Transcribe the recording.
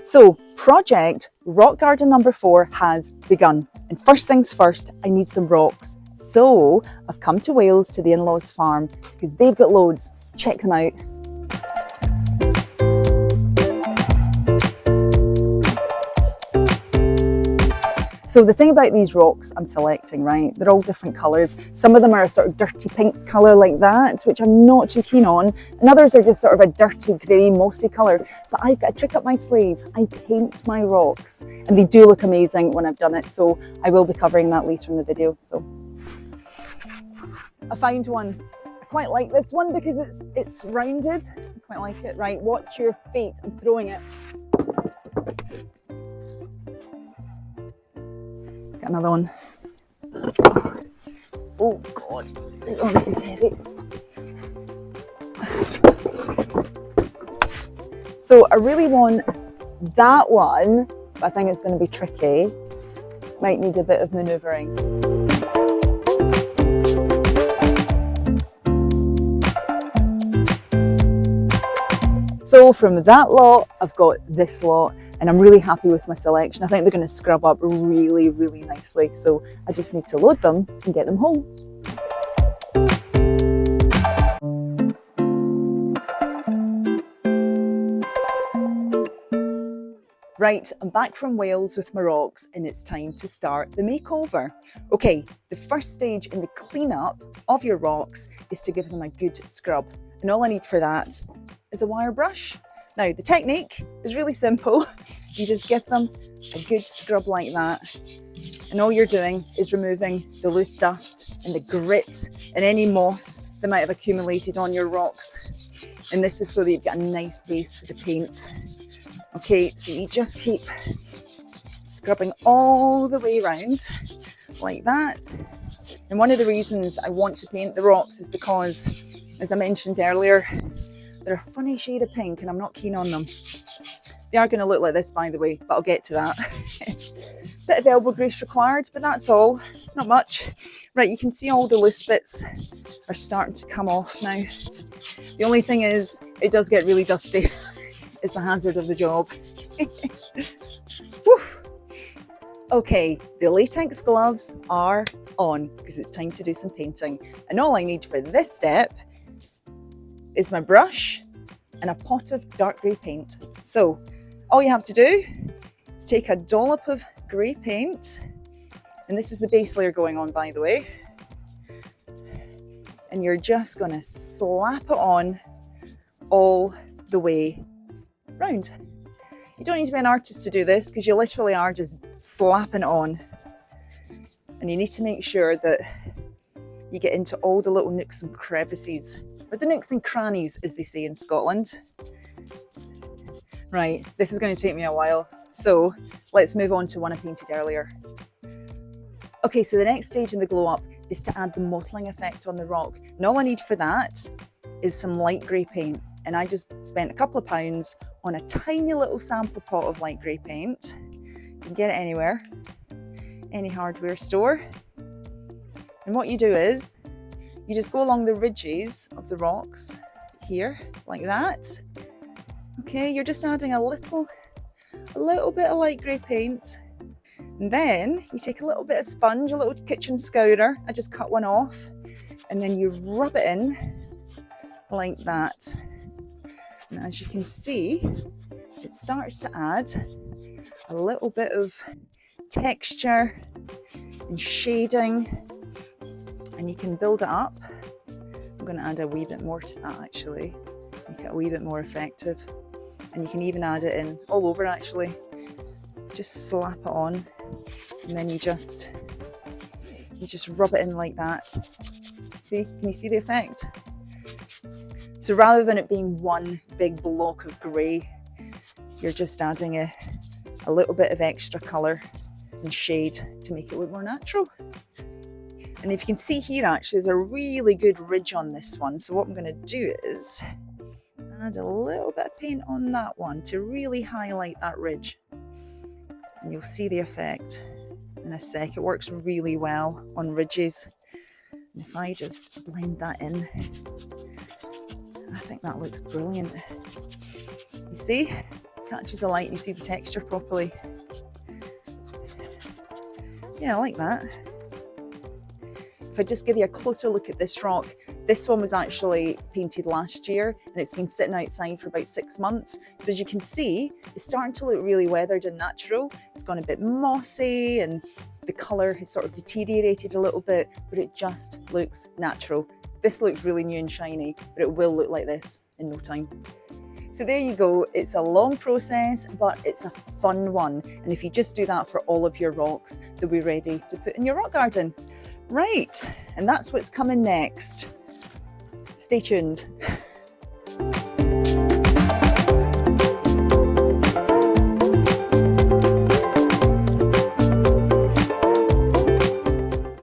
So project rock garden number 4 has begun. And first things first, I need some rocks. So I've come to Wales to the in-laws farm because they've got loads. Check them out. So the thing about these rocks I'm selecting, right, they're all different colours. Some of them are a sort of dirty pink colour like that, which I'm not too keen on. And others are just sort of a dirty grey, mossy colour. But I've got a trick up my sleeve. I paint my rocks and they do look amazing when I've done it. So I will be covering that later in the video. So I found one. I quite like this one because it's rounded. I quite like it. Right, watch your feet. I'm throwing it. Another one. Oh God, oh this is heavy. So I really want that one, but I think it's going to be tricky. Might need a bit of manoeuvring. So from that lot, I've got this lot. And I'm really happy with my selection. I think they're going to scrub up really, really nicely. So I just need to load them and get them home. Right, I'm back from Wales with my rocks and it's time to start the makeover. Okay, the first stage in the cleanup of your rocks is to give them a good scrub. And all I need for that is a wire brush. Now, the technique is really simple. You just give them a good scrub like that. And all you're doing is removing the loose dust and the grit and any moss that might have accumulated on your rocks. And this is so that you've got a nice base for the paint. Okay, so you just keep scrubbing all the way around like that. And one of the reasons I want to paint the rocks is because, as I mentioned earlier, they're a funny shade of pink and I'm not keen on them. They are going to look like this, by the way, but I'll get to that. Bit of elbow grease required, but that's all. It's not much. Right, you can see all the loose bits are starting to come off now. The only thing is, it does get really dusty. It's the hazard of the job. Okay, the latex gloves are on because it's time to do some painting. And all I need for this step is my brush and a pot of dark grey paint. So all you have to do is take a dollop of grey paint, and this is the base layer going on, by the way, and you're just going to slap it on all the way round. You don't need to be an artist to do this because you literally are just slapping it on, and you need to make sure that you get into all the little nooks and crevices, or the nooks and crannies, as they say in Scotland. Right, this is going to take me a while, so let's move on to one I painted earlier. Okay, so the next stage in the glow up is to add the mottling effect on the rock. And all I need for that is some light grey paint. And I just spent a couple of pounds on a tiny little sample pot of light grey paint. You can get it anywhere, any hardware store. And what you do is, you just go along the ridges of the rocks here, like that. Okay, you're just adding a little bit of light grey paint. And then you take a little bit of sponge, a little kitchen scourer. I just cut one off. And then you rub it in like that. And as you can see, it starts to add a little bit of texture and shading. And you can build it up. I'm going to add a wee bit more to that actually, make it a wee bit more effective. And you can even add it in all over actually. Just slap it on, and then you just rub it in like that. See, can you see the effect? So rather than it being one big block of grey, you're just adding a little bit of extra colour and shade to make it look more natural. And if you can see here, actually, there's a really good ridge on this one. So what I'm going to do is add a little bit of paint on that one to really highlight that ridge. And you'll see the effect in a sec. It works really well on ridges. And if I just blend that in, I think that looks brilliant. You see? Catches the light, you see the texture properly. Yeah, I like that. If I just give you a closer look at this rock, this one was actually painted last year and it's been sitting outside for about 6 months. So as you can see, it's starting to look really weathered and natural. It's gone a bit mossy and the colour has sort of deteriorated a little bit, but it just looks natural. This looks really new and shiny, but it will look like this in no time. So there you go. It's a long process, but it's a fun one. And if you just do that for all of your rocks, they'll be ready to put in your rock garden. Right, and that's what's coming next. Stay tuned.